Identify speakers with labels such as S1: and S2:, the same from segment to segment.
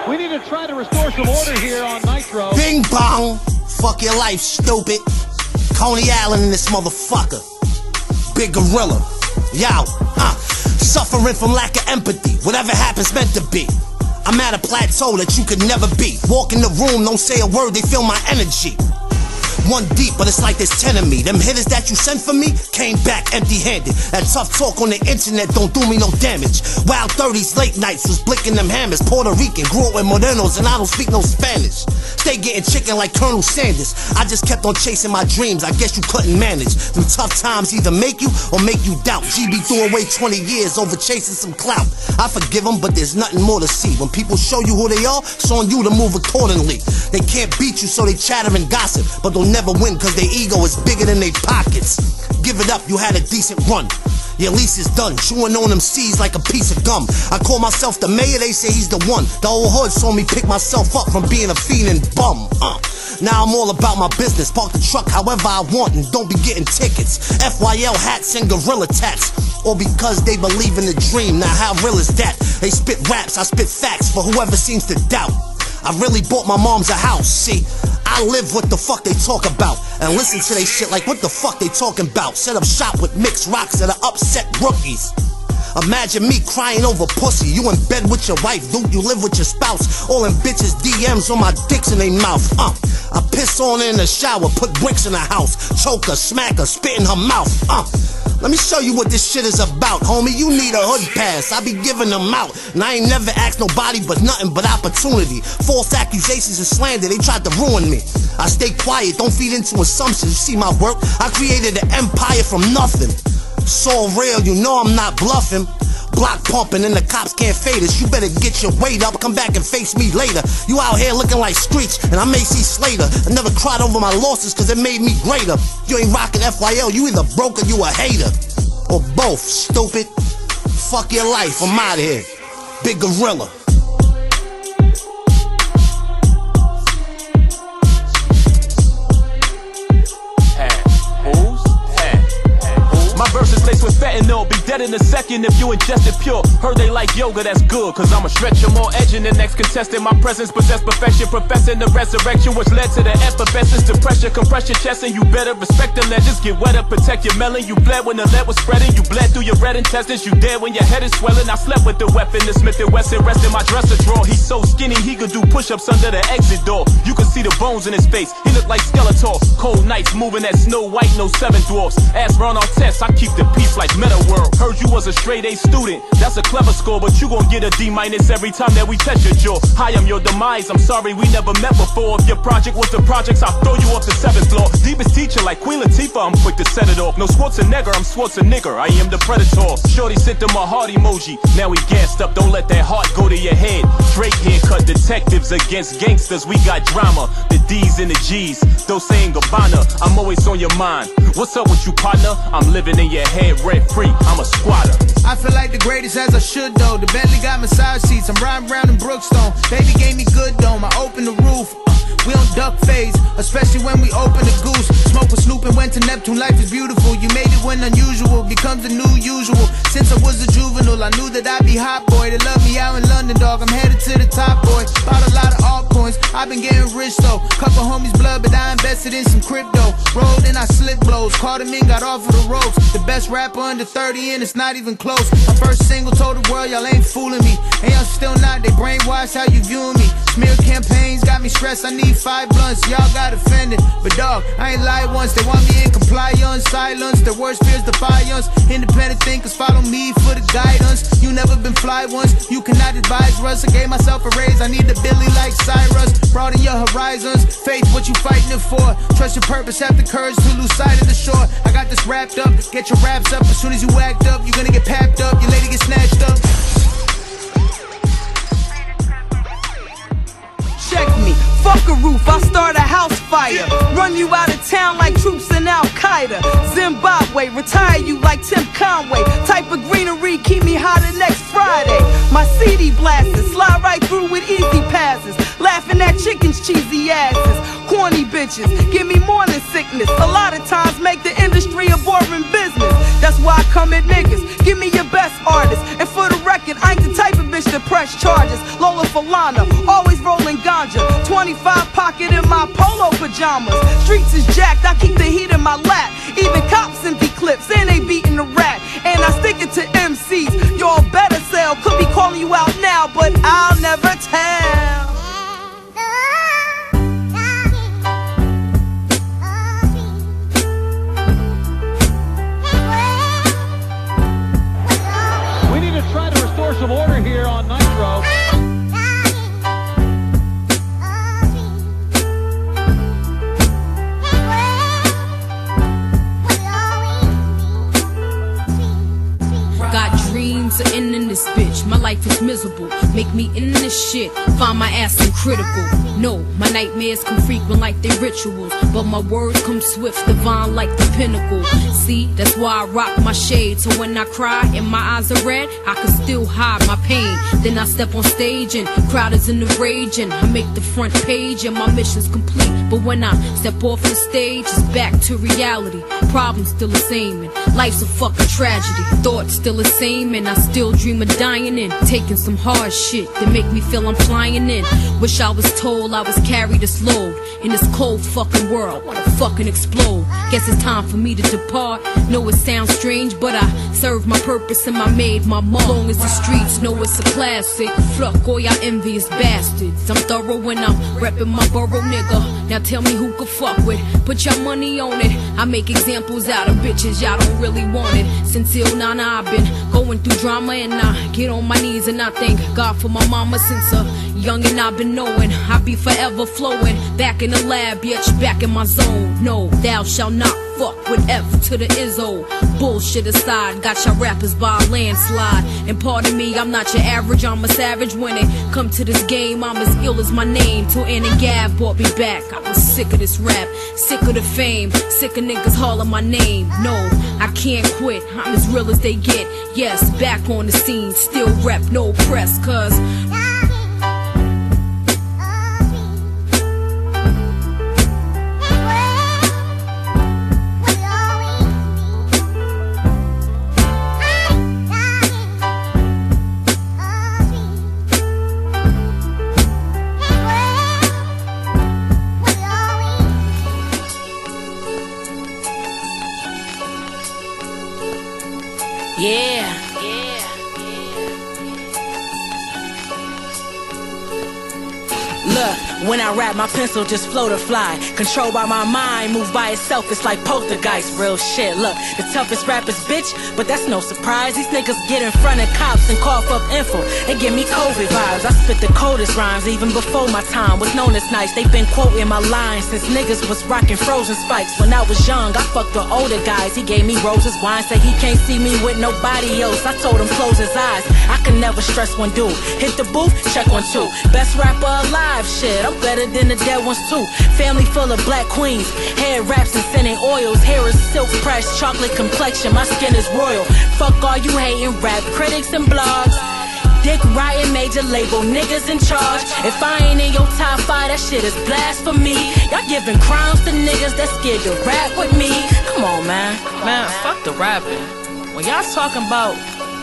S1: We need to try to restore some order here on Nitro.
S2: Bing bong. Fuck your life, stupid. Coney Island in this motherfucker. Big gorilla. Yo, suffering from lack of empathy. Whatever happens meant to be. I'm at a plateau that you could never be. Walk in the room, don't say a word, they feel my energy. One deep, but it's like there's 10 of me. Them hitters that you sent for me came back empty-handed. That tough talk on the internet don't do me no damage. Wild 30s, late nights was blinking them hammers. Puerto Rican, grew up with Morenos, and I don't speak no Spanish. Stay getting chicken like Colonel Sanders. I just kept on chasing my dreams, I guess you couldn't manage. Them tough times either make you or make you doubt. GB threw away 20 years over chasing some clout. I forgive them, but there's nothing more to see. When people show you who they are, it's on you to move accordingly. They can't beat you, so they chatter and gossip, but they'll never win cause their ego is bigger than their pockets. Give it up, you had a decent run. Your lease is done, chewing on them C's like a piece of gum. I call myself the mayor, they say he's the one. The whole hood saw me pick myself up from being a fiend and bum. Now I'm all about my business, park the truck however I want and don't be getting tickets. FYL hats and gorilla tats, or because they believe in the dream. Now how real is that? They spit raps, I spit facts for whoever seems to doubt. I really bought my mom's a house, see, I live what the fuck they talk about, and listen to they shit like what the fuck they talking about. Set up shop with mixed rocks that are upset rookies. Imagine me crying over pussy, you in bed with your wife, dude, you live with your spouse. All them bitches DMs on my dicks in they mouth, I piss on her in the shower, put bricks in the house, choke her, smack her, spit in her mouth, Let me show you what this shit is about, homie. You need a hood pass, I be giving them out. And I ain't never asked nobody but nothing but opportunity. False accusations and slander, they tried to ruin me. I stay quiet, don't feed into assumptions. You see my work, I created an empire from nothing. It's all real, you know I'm not bluffing. Block pumping and the cops can't fade us. You better get your weight up, come back and face me later. You out here looking like Screech and I may see Slater. I never cried over my losses cause it made me greater. You ain't rocking FYL, you either broke or you a hater. Or both, stupid. Fuck your life, I'm out of here. Big gorilla.
S3: My verse is laced with fentanyl, be dead in a second if you ingest it pure. Heard they like yoga, that's good, cause I'm a stretcher, more edging the next contestant. My presence possessed perfection, professing the resurrection, which led to the effervescence, depression, compression, chest, and you better respect the legends. Get wetter, protect your melon. You bled when the lead was spreading, you bled through your red intestines. You dead when your head is swelling. I slept with the weapon, the Smith & Wesson, rest in my dresser drawer. He's so skinny, he could do push-ups under the exit door. You can see the bones in his face, he looked like Skeletor. Cold nights, moving that Snow White, no 7 dwarfs. Ask Ron on tests, I keep the peace like Meta World. Heard you was a straight A student, that's a clever score, but you gon' get a D- every time that we test your jaw. Hi, I'm your demise, I'm sorry we never met before. If your project was the projects, I'll throw you off the 7th floor. Deepest teacher like Queen Latifah, I'm quick to set it off. No Schwarzenegger, I'm Schwarzenegger, I am the predator. Shorty sent them a heart emoji, now we gassed up, don't let that heart go to your head. Drake haircut, detectives against gangsters, we got drama. The D's and the G's, those saying Gabbana, I'm always on your mind. What's up with you, partner? I'm living in your head rent free, I'm a squatter.
S4: I feel like the greatest as I should though. The Bentley got massage seats, I'm riding around in Brookstone. Baby gave me good dome, I opened the roof. We on duck phase, especially when we open the goose. Smoke with Snoop and went to Neptune, life is beautiful. You made it when unusual becomes the new usual. Since I was a juvenile, I knew that I'd be hot boy. They love me out in London, dog, I'm headed to the top, boy. Bought a lot of altcoins, I've been getting rich though. Couple homies blood, but I invested in some crypto. Rolled and I slip blows, caught him in, got off of the ropes. The best rapper under 30 and it's not even close. My first single told the world, y'all ain't fooling me. And y'all still not, they brainwashed how you viewing me. Smear campaigns got me stressed, I need 5 blunts, y'all got offended. But dog, I ain't lied once, they want me in compliance. Silence, their worst fears defiance. Independent thinkers follow me for the guidance. You never been fly once, you cannot advise Russ. I gave myself a raise, I need a Billy like Cyrus. Broaden your horizons, faith what you fighting it for. Trust your purpose, have the courage to lose sight of the shore. I got this wrapped up, get your raps up. As soon as you act up, you're gonna get papped up. Your lady get snatched up.
S5: Check me, fuck a roof, I'll start a house fire. Run you out of town like troops in Al-Qaeda. Zimbabwe, retire you like Tim Conway. Type of greenery, keep me hotter next Friday. My CD blasted, slide right through with easy passes. Laughing at chickens' cheesy asses. Corny bitches, give me morning sickness. A lot of times make the industry a boring business. That's why I come at niggas, give me your best artist. And for the record, I ain't the type of bitch to press charges. Lola Falana, always rolling ganja. 25 pocket in my polo pajamas. Streets is jacked, I keep the heat in my lap. Even cops empty clips, and they beating the rap. And I stick it to MCs, y'all better sell. Could be calling you out now, but I'll never tell.
S1: We need to try to restore some order here on Nitro.
S6: Got dreams of ending this bitch. My life is miserable. Make me in this shit. Find my ass in critical. No, my nightmares come frequent like they rituals. But my words come swift, divine like the pinnacle. See, that's why I rock my shade. So when I cry and my eyes are red, I can still hide my pain. Then I step on stage and crowd is in the rage. And I make the front page and my mission's complete. But when I step off the stage, it's back to reality. Problems still the same and life's a fucking tragedy. Thoughts still the same and I still dream of dying in. Taking some hard shit that make me feel I'm flying in. Wish I was told I was carried this load. In this cold fucking world, wanna fucking explode. Guess it's time for me to depart. Know it sounds strange, but I serve my purpose and I made my mark. Long as the streets know it's a classic. Fuck all y'all envious bastards. I'm thorough when I'm repping my borough, nigga. Now tell me who could fuck with. Put your money on it. I make examples out of bitches y'all don't really want it. Since ill nana I've been going through drama and I get on my knees and I thank God for my mama since a young and I've been knowing I be forever flowing. Back in the lab, bitch, back in my zone. No, thou shalt not fuck with F to the Izzo. Bullshit aside, got y'all rappers by a landslide. And pardon me, I'm not your average, I'm a savage. When it come to this game, I'm as ill as my name. Till Ann and Gab brought me back. I was sick of this rap, sick of the fame, sick of niggas hollering my name. No, I can't quit, I'm as real as they get. Yes, back on the scene, still rep, no press, cause
S7: when I rap, my pencil just float or fly. Controlled by my mind, move by itself, it's like poltergeist. Real shit, look, the toughest rappers, bitch, but that's no surprise. These niggas get in front of cops and cough up info. They give me COVID vibes. I spit the coldest rhymes, even before my time was known as nice. They been quoting my lines since niggas was rocking frozen spikes. When I was young, I fucked with older guys. He gave me roses, wine, said he can't see me with nobody else. I told him close his eyes. I can never stress one dude. Hit the booth, check 1, 2. Best rapper alive, shit. I'm better than the dead ones too. Family full of black queens. Hair wraps and scented oils. Hair is silk pressed, chocolate complexion. My skin is royal. Fuck all you hating rap critics and blogs. Dick riding major label niggas in charge. If I ain't in your top 5, that shit is blasphemy. Y'all giving crowns to niggas that scared to rap with me. Come on, man. Man, fuck the rapping. When y'all talking about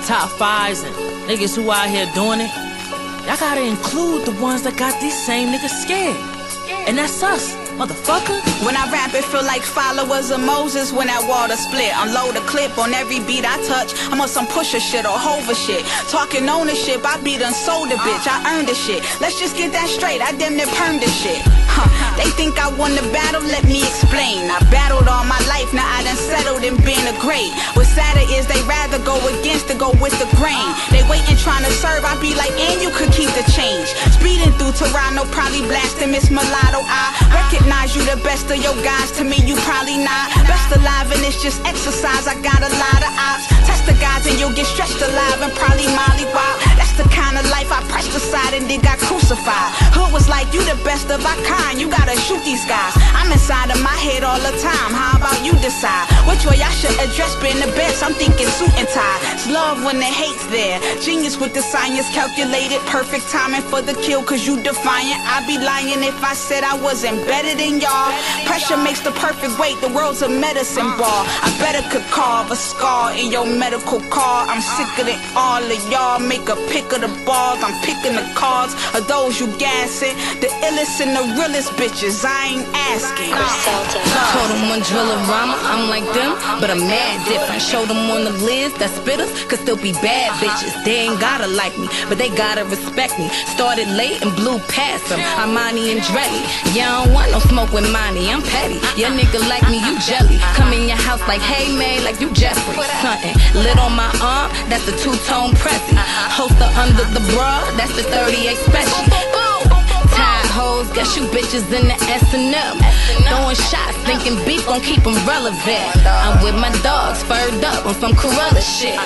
S7: top 5s and niggas who out here doing it, y'all gotta include the ones that got these same niggas scared. And that's us, motherfucker.
S8: When I rap, it feel like followers of Moses when that water split. Unload a clip on every beat I touch. I'm on some pusher shit or hover shit. Talking ownership, I be done sold a bitch. I earned the shit. Let's just get that straight. I damn near permed the shit. They think I won the battle, let me explain. I battled all my life, now I done settled in being a great. What's sadder is they rather go against to go with the grain. They waiting trying to serve, I be like, and you could keep the change. Speeding through Toronto, probably blasting Miss Mulatto. I recognize you the best of your guys, to me you probably not. Best alive and it's just exercise, I got a lot of ops. Test the guys and you'll get stretched alive and probably molly wild. That's the kind of life I pressed aside and then got crucified. Hood was like like you the best of our kind. You gotta shoot these guys. I'm inside of my head all the time. How about you decide which way I should address being the best? I'm thinking suit and tie. It's love when the hate's there. Genius with the science calculated. Perfect timing for the kill, cause you defiant. I'd be lying if I said I wasn't better than y'all. Pressure makes the perfect weight. The world's a medicine ball. I better could carve a scar in your medical car. I'm sicker than all of y'all. Make a pick of the balls. I'm picking the cards of those you gassing. The illest and the realest bitches. I ain't asking.
S6: Told them one drill-a-rama, I'm like them, but I'm mad different. Show them on the list that spitters could still be bad bitches. They ain't gotta like me, but they gotta respect me. Started late and blew past them, Armani and Dreddy. Yeah, I don't want no smoke with money, I'm petty. Your nigga like me, you jelly. Come in your house like, hey man, like you Jeffrey. Something lit on my arm, that's the two-tone Prezi. Holster under the bra, that's the 38 Special. Tired hoes, guess you bitches in the S&M. Throwing shots, thinking beef gon' keep them relevant. I'm with my dogs, furred up on some Corella shit.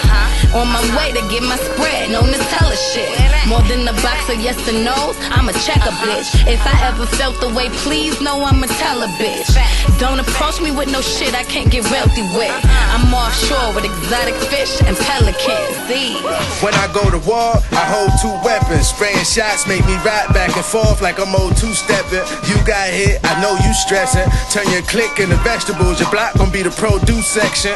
S6: On my way to get my spread, no Nutella shit. More than a box of yes and no's, I'ma check a bitch. If I ever felt the way, please know I'ma tell a bitch. Don't approach me with no shit I can't get wealthy with. I'm offshore with exotic fish and pelicans. See?
S9: When I go to war, I hold 2 weapons. Spraying shots make me ride back and forth like I'm old 2-stepping. You got hit, I know you stressing. Turn your click into vegetables, your block gon' be the produce section.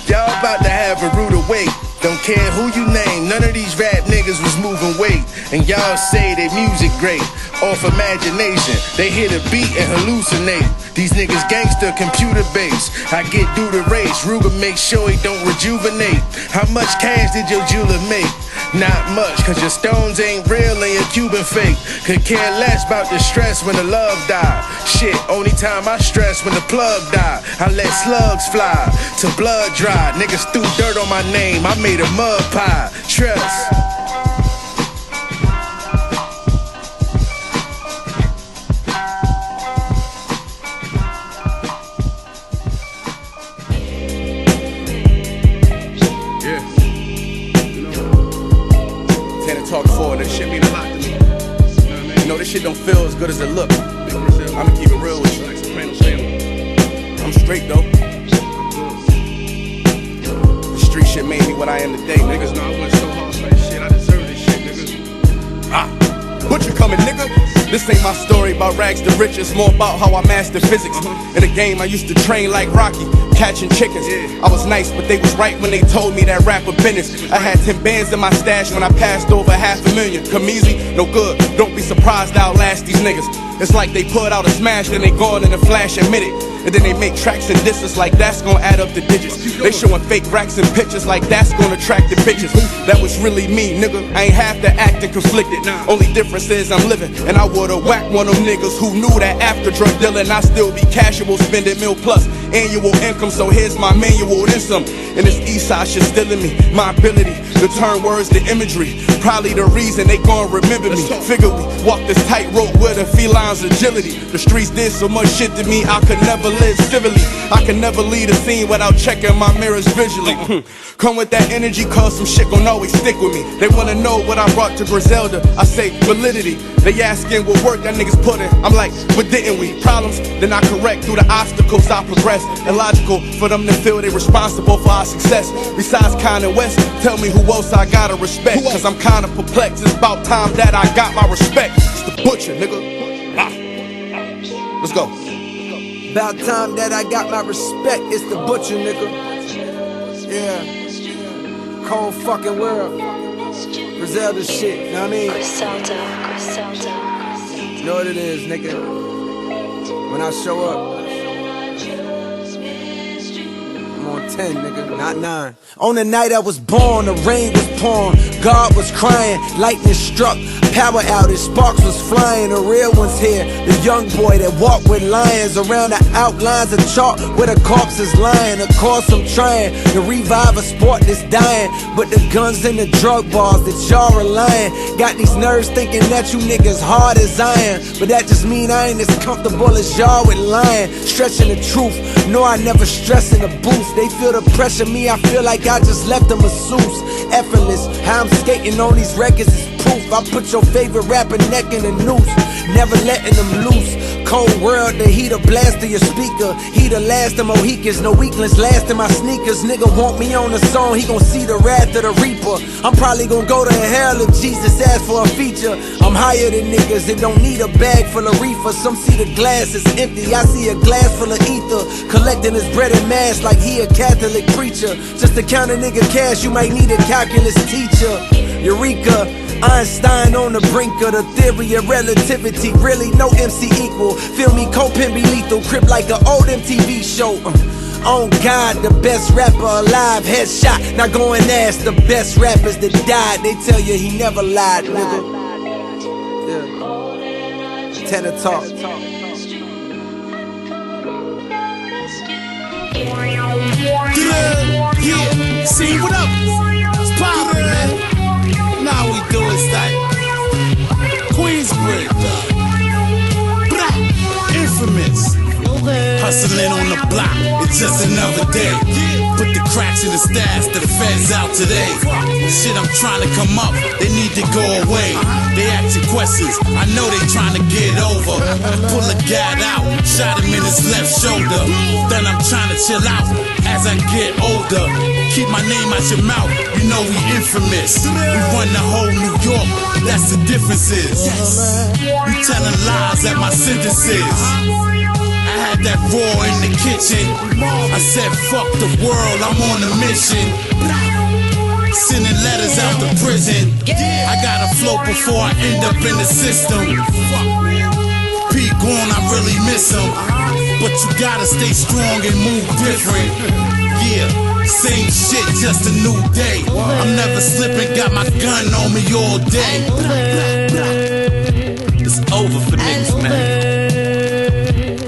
S9: Y'all about to have a rude awake. Don't care who you name, none of these rap niggas was moving weight. And y'all say they music great, off imagination. They hit a beat and hallucinate. These niggas gangster, computer based. I get through the race, Ruger make sure he don't rejuvenate. How much cash did your jeweler make? Not much, cause your stones ain't real and your Cuban fake. Could care less about the stress when the love die. Shit, only time I stress when the plug die. I let slugs fly till blood dry. Niggas threw dirt on my name, I made a mud pie. Trust.
S10: Talk forward, this shit mean a lot to me. You know, this shit don't feel as good as it look. I'ma keep it real with you. I'm straight though. The street shit made me what I am today, niggas. Know I went so hard for this shit. I deserve this shit, niggas. What you coming, nigga? This ain't my story about rags to riches, more about how I mastered physics. In a game I used to train like Rocky, catching chickens. I was nice, but they was right when they told me that rapper business. I had 10 bands in my stash when I passed over $500,000. Come easy, no good, don't be surprised I'll last these niggas. It's like they put out a smash, then they gone in a flash and minute. And then they make tracks and disses like that's gonna add up the digits. They showing fake racks and pictures like that's gonna attract the bitches. That was really me, nigga. I ain't have to act and conflicted. Only difference is I'm living, and I would've whacked one of them niggas who knew that after drug dealing I still be casual, spending $1 million+ annual income. So here's my manual, then some. And this east side shit still in me. My ability to turn words to imagery, probably the reason they gon' remember me. Figure we walk this tightrope with a feline's agility. The streets did so much shit to me I could never live civilly. I can never leave a scene without checking my mirrors visually. Come with that energy, cause some shit gon' always stick with me. They wanna know what I brought to Griselda. I say validity. They asking what work that niggas put in. I'm like, but didn't we? Problems, then I correct through the obstacles I progress. Illogical for them to feel they responsible for our success. Besides Kanye West, tell me who else I gotta respect. Cause I'm kinda perplexed. It's about time that I got my respect. It's the butcher, nigga. Let's go.
S11: About time that I got my respect. It's the butcher, nigga. Yeah. Cold fucking world. Griselda shit, know what I mean? Griselda. You know what it is, nigga. When I show up, I'm on 10, nigga, not 9. On the night I was born, the rain was pouring, God was crying, lightning struck, power outage, sparks was flying. The real one's here, the young boy that walked with lions around the outlines of chalk where the corpse is lying. Of course I'm trying to revive a sport that's dying, but the guns and the drug bars that y'all relying got these nerves thinking that you niggas hard as iron. But that just mean I ain't as comfortable as y'all with lying, stretching the truth. No, I never stress in the booth. They feel the pressure, me I feel like I just left a masseuse. Effortless, how I'm skating on these records is proof. I put your favorite rapper neck in a noose, never letting them loose. Cold world, the heat a blast to your speaker. He the last of Mohicans, no weaklings last in my sneakers. Nigga want me on the song, he gon' see the wrath of the reaper. I'm probably gon' go to hell if Jesus asks for a feature. I'm higher than niggas that don't need a bag full of reefer. Some see the glass is empty, I see a glass full of ether. Collecting his bread and mass like he a Catholic preacher. Just to count a nigga cash, you might need a calculus teacher. Eureka, Einstein on the brink of the theory of relativity. Really no MC equal. Feel me, co-pimp be lethal. Crip like an old MTV show. On God, the best rapper alive. Headshot, now go and ask the best rappers that died. They tell you he never lied, nigga. Yeah. Tenor talk.
S9: Yeah, see what up? It's poppin', man. Now we do it, like Queensbridge. Infamous. Hustling on the block, it's just another day. Put the cracks in the stash, the feds out today. Shit, I'm trying to come up, they need to go away. They asking questions, I know they trying to get over. Pull a guy out, shot him in his left shoulder. Then I'm trying to chill out as I get older. Keep my name out your mouth, you know we infamous. We run the whole New York, that's the differences. You telling lies at my sentences. I had that raw in the kitchen. I said fuck the world, I'm on a mission. Sending letters out to prison. I gotta float before I end up in the system. Pete gone, I really miss him. But you gotta stay strong and move different. Yeah, same shit, just a new day. I'm never slipping, got my gun on me all day. It's over for niggas, man.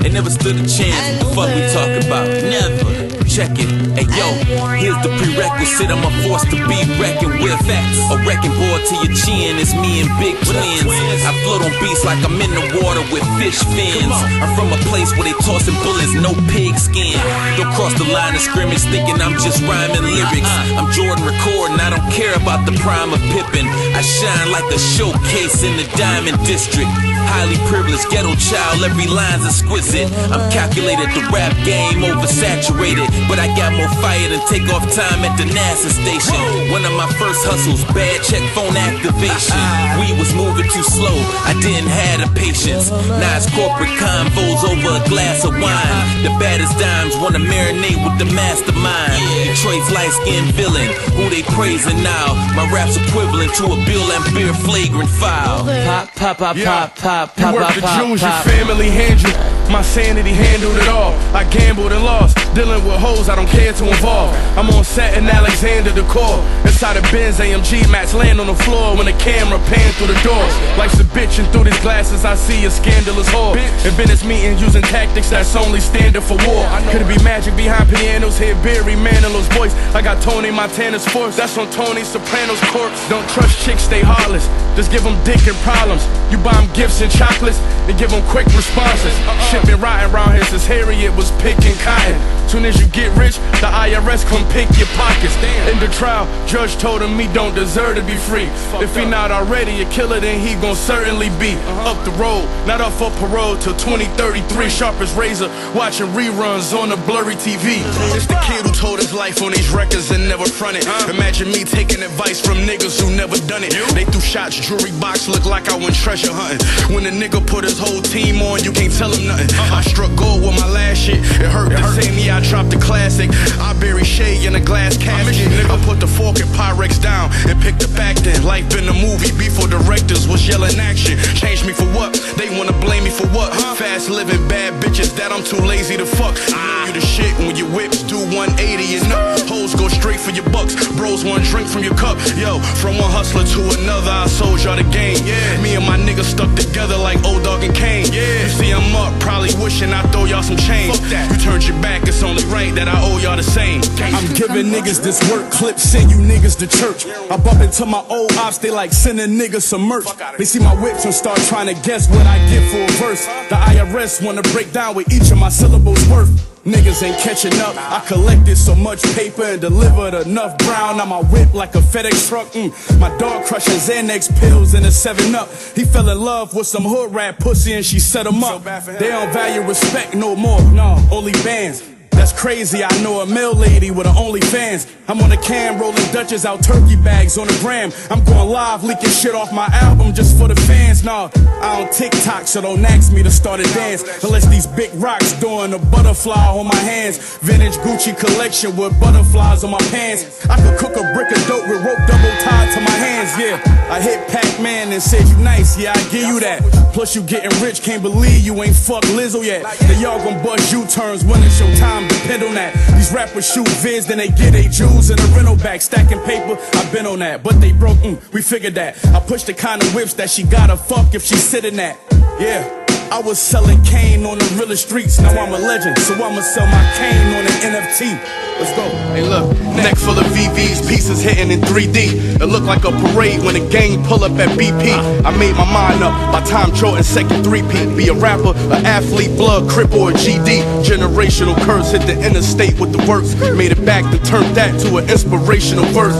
S9: They never stood a chance. What the fuck we talking about? Never. Check it. Hey yo, here's the prerequisite. I'm a force to be reckoned with. A wrecking board to your chin is me and big twins. I float on beats like I'm in the water with fish fins. I'm from a place where they tossing bullets, no pig skin. Don't cross the line of scrimmage thinking I'm just rhyming lyrics. I'm Jordan recording, I don't care about the prime of Pippin. I shine like a showcase in the Diamond District. Highly privileged, ghetto child, every line's exquisite. I'm calculated, the rap game oversaturated. But I got more fire than takeoff time at the NASA station. One of my first hustles, bad check phone activation. We was moving too slow, I didn't have the patience. Now it's corporate convos over a glass of wine. The baddest dimes wanna marinate with the mastermind. Detroit's light-skinned villain, who they praising now. My rap's equivalent to a Bill and Beer flagrant file.
S12: Pop, pop, pop, pop, pop, pop,
S10: You work
S12: pop,
S10: the
S12: pop,
S10: Jews,
S12: pop.
S10: your family handled. My sanity handled it all. I gambled and lost, dealing with hoes I don't care to involve. I'm on set in Alexander Decor. Inside a Benz AMG mats land on the floor when the camera pan through the door. Life's a bitch and through these glasses I see a scandalous whore. In Venice meeting using tactics that's only standard for war. Could it be magic behind pianos? Hear Barry Manilow's voice. I got Tony Montana's force. That's on Tony Soprano's corpse. Don't trust chicks, stay heartless. Just give them dick and problems. You buy them gifts and chocolates and give them quick responses. Shit been rotten around here since Harriet was picking cotton. Soon as you get rich, the IRS come pick your pockets. In the trial, judge told him he don't deserve to be free. If he not already a killer, then he gon' certainly be up the road, not up for parole till 2033. Sharp as razor, watching reruns on the blurry TV. It's the kid who told his life on these records and never fronted. Imagine me taking advice from niggas who never done it. They threw shots, jewelry box look like I went treasure hunting. When a nigga put his whole team on, you can't tell him nothing. I struck gold with my last shit, it hurt the same year I dropped the classic. I buried Shay in a glass casket. I put the fork and Pyrex down and picked the back then. Life in a movie before directors was yelling action. Changed me for what? They wanna blame me for what? Fast living bad bitches that I'm too lazy to fuck. You know you the shit when your whips do 180 and up. Hoes go straight for your bucks. Bros want drink from your cup. Yo, from one hustler to another, I sold y'all the game. Me and my niggas stuck together like old dog and Kane. You see I'm up, probably wishing I throw y'all some change. You turned your back, it's only right that I owe y'all the same. I'm giving niggas this work clip, send you niggas to church. I bump into my old ops, they like sending niggas some merch. They see my whips and start trying to guess what I get for a verse. The IRS wanna break down with each of my syllables worth. Niggas ain't catching up. I collected so much paper and delivered enough brown on my whip like a FedEx truck. My dog crushing Xanax pills in a 7-Up. He fell in love with some hood rat pussy and she set him up. They don't value respect no more. No, only bands. That's crazy, I know a mill lady with an OnlyFans. I'm on the cam rolling Dutchess out turkey bags on the gram. I'm going live leaking shit off my album just for the fans. Nah, I don't TikTok, so don't ask me to start a dance unless these big rocks doing a butterfly on my hands. Vintage Gucci collection with butterflies on my pants. I could cook a brick of dope with rope double tied to my hands, yeah. I hit Pac-Man and said you nice, yeah, I give you that. Plus you getting rich, can't believe you ain't fuck Lizzo yet. Then y'all gon' bust U-turns when it's your time. Depend on that. These rappers shoot vids, then they get they jewels in a rental bag. Stacking paper, I've been on that. But they broke, we figured that. I push the kind of whips that she gotta fuck if she sitting at. Yeah. I was selling cane on the realest streets. Now I'm a legend, so I'ma sell my cane on an NFT. Let's go.
S13: Hey look, neck full of VVs, pieces hitting in 3D. It looked like a parade when the gang pull up at BP. I made my mind up by time Jordan second 3P. Be a rapper, an athlete, blood, crip, or a GD. Generational curse hit the interstate with the works. Made it back to turn that to an inspirational verse.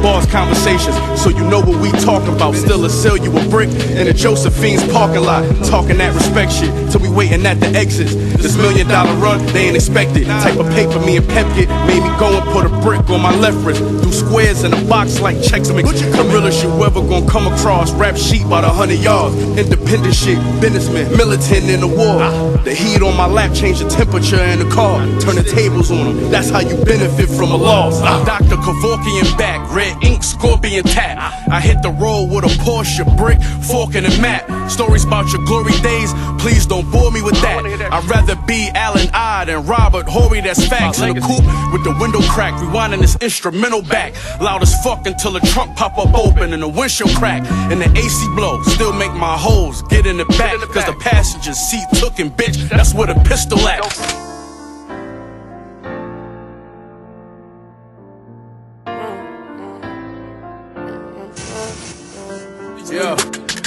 S13: Bars conversations, so you know what we talking about. Still a sell you a brick in a Josephine's parking lot. Talking that respect shit till we waiting at the exits. This $1 million run, they ain't expected. Type of paper me and Pep get made me go and put a brick on my left wrist. Do squares in a box like checks mix. The realest you ever gonna come across. Rap sheet by the 100 yards. Independent shit, businessman, militant in the war. The heat on my lap change the temperature in the car. Turn the tables on them, that's how you benefit from a loss. Dr. Kevorkian back, red ink, scorpion tap. I hit the road with a Porsche, brick, fork and a map. Stories about your glory days, please don't bore me with that. I'd rather be Alan I than Robert Horry, that's facts. In a coupe with the window crack, rewinding this instrumental back. Loud as fuck until the trunk pop up open and the windshield crack. And the AC blow, still make my hoes get in the back. Cause the passenger seat tookin', bitch, that's where the pistol at. Yeah,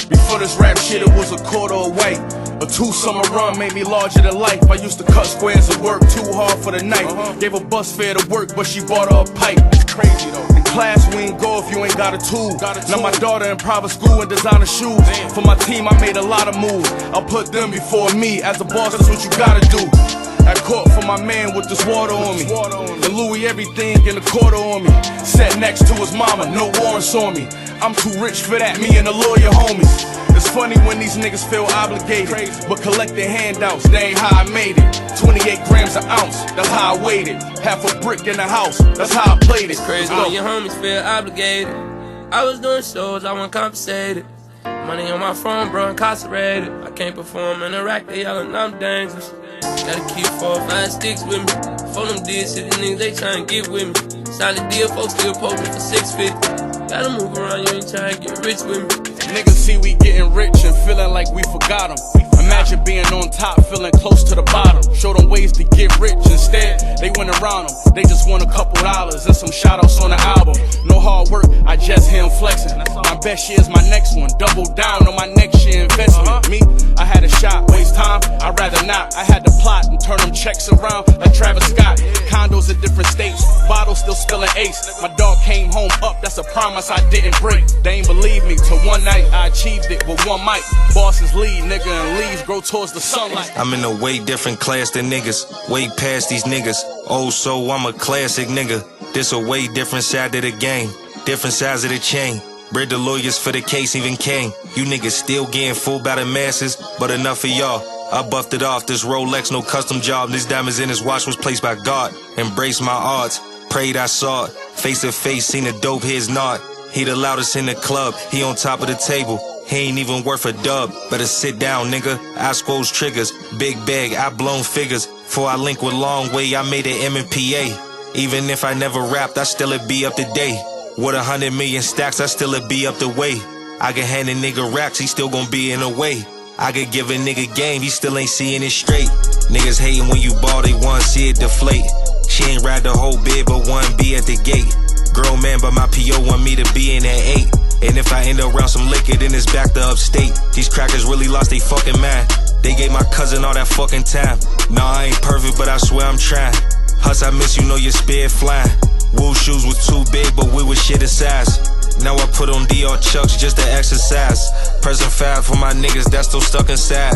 S13: before this rap shit it was a quarter of white. A 2-summer run made me larger than life. I used to cut squares and work too hard for the night. Gave a bus fare to work, but she bought her a pipe. It's crazy though. In class we ain't go if you ain't got a tool. Now my daughter in private school and designer shoes. For my team I made a lot of moves. I'll put them before me. As a boss, that's what you gotta do. At court for my man with this water on me. And Louis everything in the quarter on me. Sat next to his mama, no warrants on me. I'm too rich for that, me and the lawyer homies. It's funny when these niggas feel obligated, but collecting handouts, they ain't how I made it. 28 grams an ounce, that's how I weighed it. Half a brick in the house, that's how I played it.
S14: It's crazy when your homies feel obligated. I was doing shows, I wasn't compensated. Money on my phone, bro, incarcerated. I can't perform in a rack, they yelling I'm dangerous. Gotta keep 4 or 5 sticks with me. For them dead shit, the niggas they tryna get with me. Solid deal, folks still posting for 650. Gotta move around, you ain't tryna get rich with me.
S13: Niggas see we getting rich and feeling like we forgot them. Imagine being on top, feeling close to the bottom. Show them ways to get rich, instead they went around them. They just want a couple dollars and some shout-outs on the album. No hard work, I just hear him flexing. My best year's my next one, double down on my next year investment. Me, I had a shot, waste time, I'd rather not. I had to plot and turn them checks around like Travis Scott. Condos in different states, bottles still spilling ace. My dog came home up, that's a promise I didn't break. They ain't believe me till one night I achieved it with one mic. Bosses lead, nigga, and leaves grow towards the sunlight.
S15: I'm in a way different class than niggas, way past these niggas. Oh, so I'm a classic nigga. This a way different side of the game, different sides of the chain. Bred the lawyers for the case even came. You niggas still getting fooled by the masses, but enough of y'all. I buffed it off, this Rolex, no custom job. These diamonds in his watch was placed by God. Embraced my odds, prayed I saw it. Face to face, seen a dope heads nod. He the loudest in the club, he on top of the table. He ain't even worth a dub, better sit down, nigga. I squoze triggers, big bag, I blown figures. Before I link with Long Way, I made it MMPA. Even if I never rapped, I still'd be up to date. With 100 million stacks, I still'd be up the way. I can hand a nigga racks, he still gon' be in the way. I could give a nigga game, he still ain't seeing it straight. Niggas hating when you ball, they wanna see it deflate. She ain't ride the whole bid, but one be at the gate. Grown man, but my PO want me to be in at 8. And if I end up around some liquor, then it's back to upstate. These crackers really lost they fucking mind. They gave my cousin all that fucking time. Nah, I ain't perfect, but I swear I'm trying. Huss, I miss you, know your spear flying. Wool shoes was too big, but we was shit in size. Now I put on DR Chucks just to exercise. Present 5 for my niggas that's still stuck inside.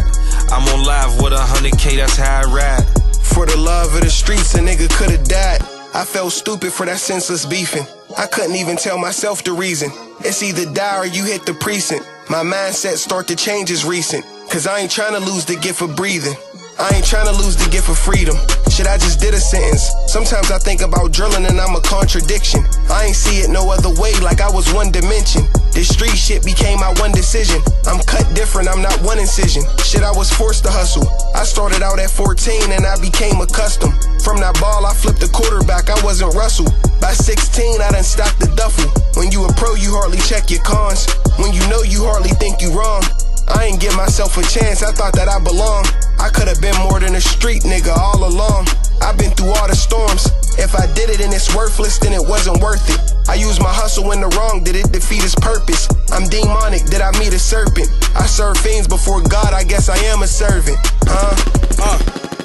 S15: I'm on live with 100K, that's how I ride.
S16: For the love of the streets, a nigga could've died. I felt stupid for that senseless beefing. I couldn't even tell myself the reason. It's either die or you hit the precinct. My mindset start to change is recent. Cause I ain't tryna lose the gift of breathing. I ain't tryna lose the gift of freedom. Shit, I just did a sentence. Sometimes I think about drilling and I'm a contradiction. I ain't see it no other way, like I was one dimension. This street shit became my one decision. I'm cut different, I'm not one incision. Shit, I was forced to hustle. I started out at 14 and I became accustomed. From that ball, I flipped the quarterback, I wasn't Russell. By 16, I done stocked the duffel. When you a pro, you hardly check your cons. When you know, you hardly think you wrong. I ain't give myself a chance, I thought that I belonged. I could've been more than a street nigga all along. I've been through all the storms. If I did it and it's worthless, then it wasn't worth it. I used my hustle when the wrong did it defeat its purpose. I'm demonic, did I meet a serpent? I serve fiends before God, I guess I am a servant.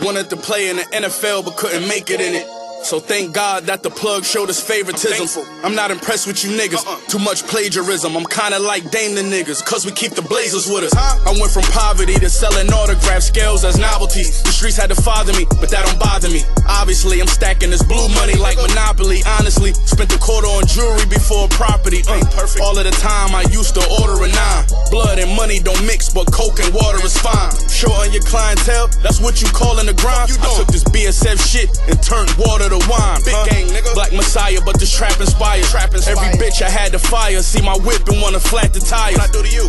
S10: Wanted to play in the NFL but couldn't make it in it. So thank God that the plug showed us favoritism. I'm not impressed with you niggas, too much plagiarism. I'm kinda like Dame the niggas, cause we keep the blazers with us. I went from poverty to selling autograph scales as novelties. The streets had to father me, but that don't bother me. Obviously, I'm stacking this blue money like Monopoly. Honestly, spent a quarter on jewelry before property. All of the time I used to order a 9. Blood and money don't mix, but coke and water is fine. Shorten your clientele, that's what you callin' the grind. I took this BSF shit and turned water to wine. Big gang, nigga. Black Messiah, but this trap inspired. Every bitch I had to fire. See my whip and wanna flat the tires.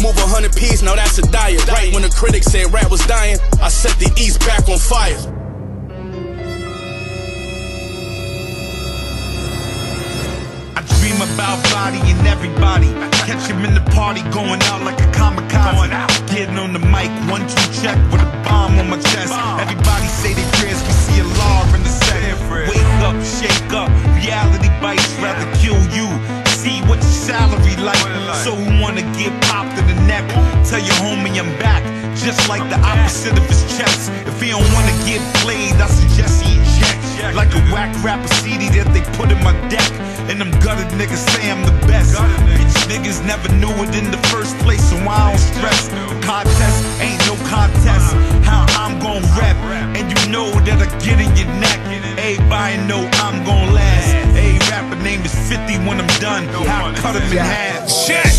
S10: Move 100 P's, now that's a diet. Right when the critics said rap was dying, I set the East back on fire.
S17: I dream about body and everybody. Catch him in the party, going out like a kamikaze. Getting on the mic, 1-2 check with a bomb on my chest. Everybody say they prayers, we see a law in the set. Wake up, shake up, reality bites, rather kill you. See what your salary like, so who wanna get popped in the neck? Tell your homie I'm back, just like the opposite of his chest. If he don't wanna get played, I suggest he eject. Like a whack rapper CD that they put in my deck. And them gutted niggas say I'm the best. Bitch niggas never knew it in the first place, so I don't stress. The contest ain't no contest. How I'm gon' rap, and you know that I get in your neck. Everybody know I'm gon' last. A rapper name is 50 when I'm done. I cut him in half.
S18: Check.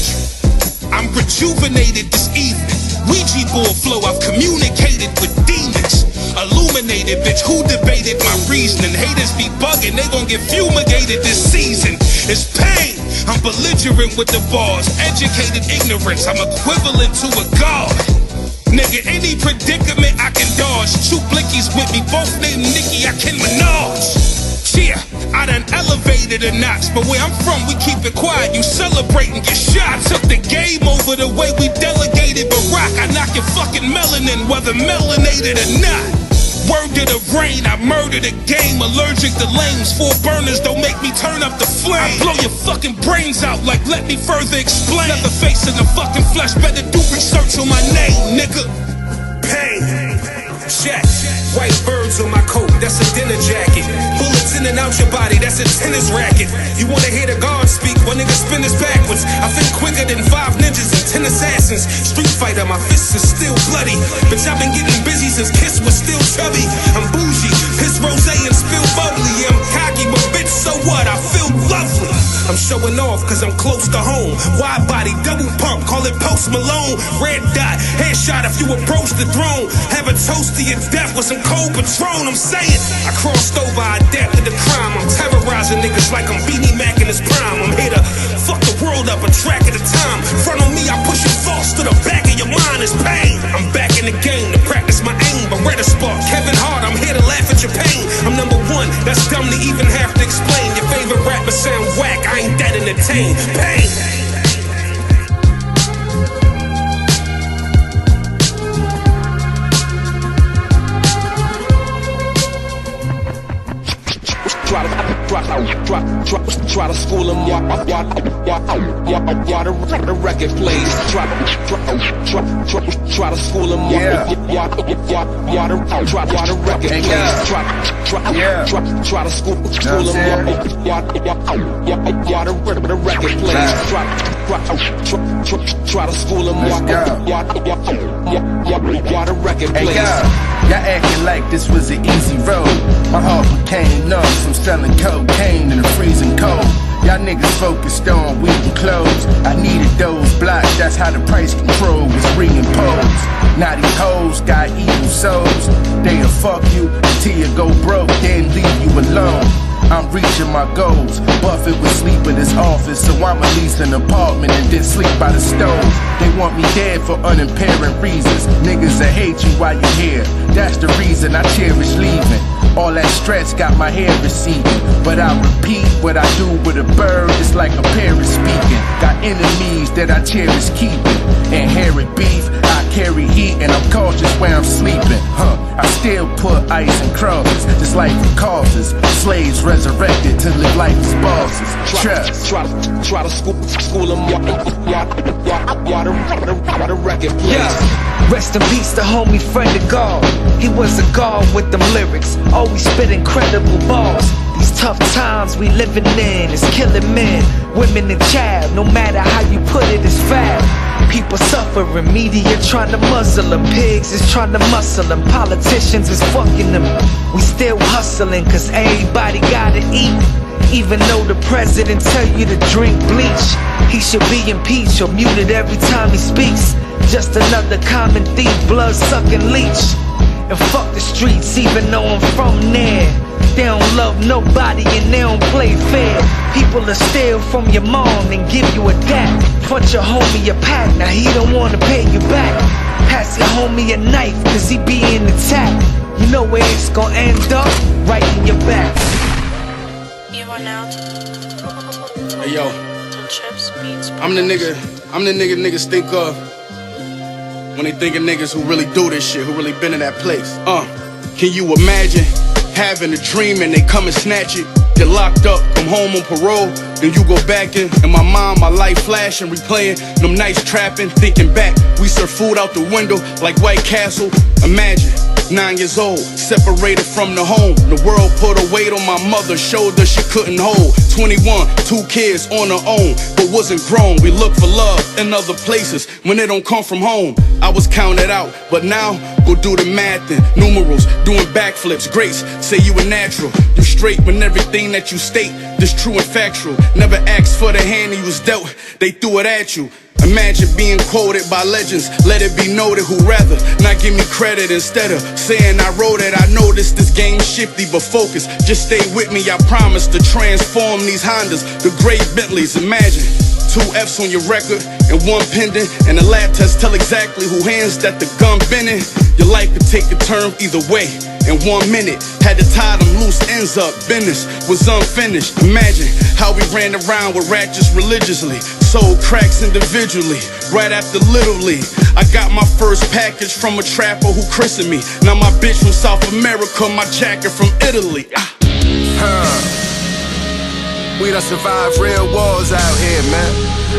S18: I'm rejuvenated this evening. Ouija board flow, I've communicated with demons. Illuminated, bitch, who debated my reasoning? Haters be bugging, they gon' get fumigated this season. It's Payne, I'm belligerent with the bars. Educated ignorance, I'm equivalent to a god. Nigga, any predicament I can dodge. Two blickies with me, both named Nicki, I can Minaj. Yeah, I done elevated a notch, but where I'm from, we keep it quiet. You celebrating your shot. I took the game over the way we delegated Barack. I knock your fucking melanin, whether melanated or not. Word to the rain, I murder the game. Allergic to lames, 4 burners don't make me turn up the flame. I blow your fucking brains out like let me further explain. Never facing the fucking flesh, better do research on my name, nigga. Payne. Check. White birds on my coat, that's a dinner jacket. Bullets in and out your body, that's a tennis racket. You wanna hear the guard speak, one nigga spin this backwards. I think quicker than 5 ninjas and 10 assassins. Street fighter, my fists are still bloody. Bitch, I've been getting busy since Kiss was still chubby. I'm bougie, piss rosé and spill bubbly. Yeah, I'm cocky, but bitch, so what? I feel lovely. I'm showing off cause I'm close to home. Wide body, double pump, call it Post Malone. Red dot, headshot if you approach the throne. Have a toast to your death with some cold Patron. I'm saying, I crossed over, I adapted the crime. I'm terrorizing niggas like I'm Beanie Mac in his prime. I'm here to fuck the world up a track at a time. Front on me, I push your thoughts to the back of your mind. It's Payne. I'm back in the game to practice my aim. Beretta spark, Kevin Hart, I'm here to laugh at your pain. I'm number 1, that's dumb to even have to explain. Your favorite rapper sound whack, I ain't that entertained. Payne.
S3: Try to school them while the record plays. Try to school them while the record plays. Try to school them while the record plays. Try to school them while the record plays.
S9: Y'all acting like this was an easy road. My heart became numb from selling cocaine in the freezing cold. Y'all niggas focused on weed and clothes. I needed those blocks, that's how the price control was reimposed. Now these hoes got evil souls. They'll fuck you until you go broke, then leave you alone. I'm reaching my goals. Buffett would sleep in his office, so I'ma lease an apartment and then sleep by the stove. They want me dead for unapparent reasons. Niggas that hate you while you're here. That's the reason I cherish leaving. All that stress got my hair receding. But I repeat, what I do with a bird is like a parrot speaking. Got enemies that I cherish keeping. Inherit beef, I carry heat, and I'm cautious where I'm sleeping. I still put ice in crosses, just like for causes. Slaves resurrected to live life as bosses.
S3: Try to school them while the record plays.
S19: Yeah. Rest in peace to homie friend of God. He was a god with them lyrics, always spit incredible bars. These tough times we living in is killing men, women and child. No matter how you put it, it's foul. People suffering, media trying to muzzle them. Pigs is trying to muscle them, politicians is fucking them. We still hustling cause everybody gotta eat. Even though the president tell you to drink bleach, he should be impeached or muted every time he speaks. Just another common thief, blood-sucking leech. And fuck the streets, even though I'm from there. They don't love nobody and they don't play fair. People will steal from your mom and give you a dap. Front your homie a pack, now he don't wanna pay you back. Pass your homie a knife, cause he be in attack. You know where it's gonna end up? Right in your back.
S10: Hey yo, I'm the nigga niggas think of when they think of niggas who really do this shit, who really been in that place. Can you imagine having a dream and they come and snatch it? Get locked up, come home on parole, then you go back in my mind, my life flashing, replaying them nights trapping, thinking back. We serve food out the window like White Castle. Imagine 9 years old, separated from the home. The world put a weight on my mother's shoulder she couldn't hold. 21, 2 kids on her own, but wasn't grown. We look for love in other places when it don't come from home. I was counted out, but now go do the math and numerals, doing backflips. Grace, say you a natural. You straight when everything that you state is true and factual. Never asked for the hand he was dealt, they threw it at you. Imagine being quoted by legends, let it be noted who rather not give me credit. Instead of saying I wrote it, I noticed this game shifty, but focus, just stay with me. I promise to transform these Hondas, the great Bentleys. Imagine 2 F's on your record and 1 pendant, and the lab test tell exactly who hands that the gun been in. Your life could take a turn either way in 1 minute. Had to tie them loose ends up, business was unfinished. Imagine how we ran around with ratchets religiously, sold cracks individually, right after Little League. I got my first package from a trapper who christened me. Now my bitch from South America, my jacket from Italy.
S9: We done survived real wars out here, man.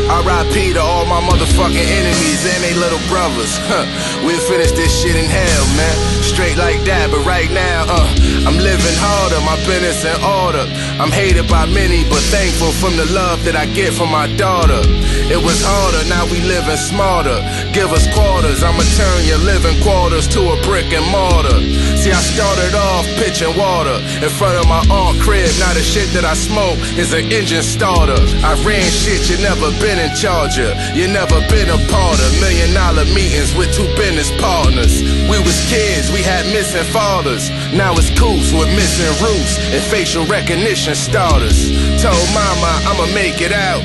S9: R.I.P. to all my motherfucking enemies and they little brothers. We'll finish this shit in hell, man. Straight like that, but right now, I'm living harder, my business in order. I'm hated by many, but thankful from the love that I get from my daughter. It was harder, now we living smarter. Give us quarters, I'ma turn your living quarters to a brick and mortar. See, I started off pitching water in front of my aunt crib. Now the shit that I smoke is an engine starter. I ran shit you never been in charge of. You never been a part of $1 million meetings with 2 business partners. We was kids, we had missing fathers. Now it's coops with missing roofs and facial recognition starters. Told mama I'ma make it out,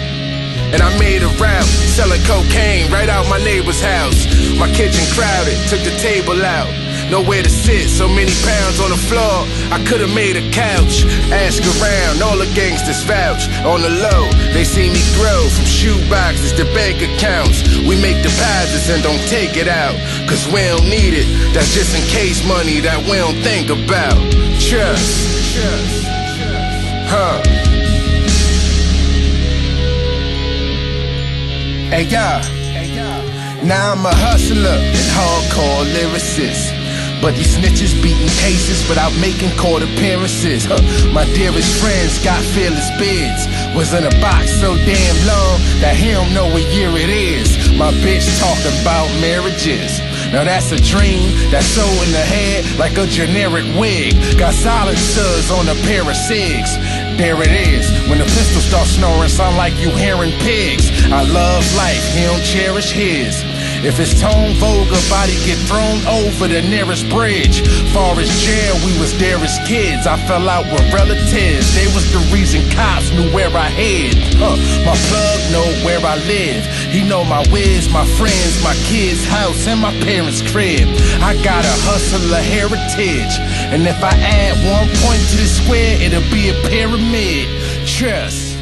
S9: and I made a route, selling cocaine right out my neighbor's house. My kitchen crowded, took the table out. Nowhere to sit, so many pounds on the floor, I could've made a couch. Ask around, all the gangsters vouch. On the low, they see me grow from shoe boxes to bank accounts. We make deposits and don't take it out, cause we don't need it. That's just in case money that we don't think about. Trust.
S16: Hey, now I'm a hustler and hardcore lyricist. But these snitches beating cases without making court appearances. My dearest friends got fearless bids. Was in a box so damn long that he don't know what year it is. My bitch talking about marriages. Now that's a dream that's so in the head like a generic wig. Got silencers on a pair of cigs. There it is, when the pistol starts snoring, sound like you hearing pigs. I love life, he don't cherish his. If it's Tone Vogue, body get thrown over the nearest bridge. Far as jail, we was there as kids. I fell out with relatives. They was the reason cops knew where I hid. My plug know where I live. He know my whiz, my friends, my kids' house, and my parents' crib. I got a hustler heritage. And if I add 1 point to the square, it'll be a pyramid. Trust.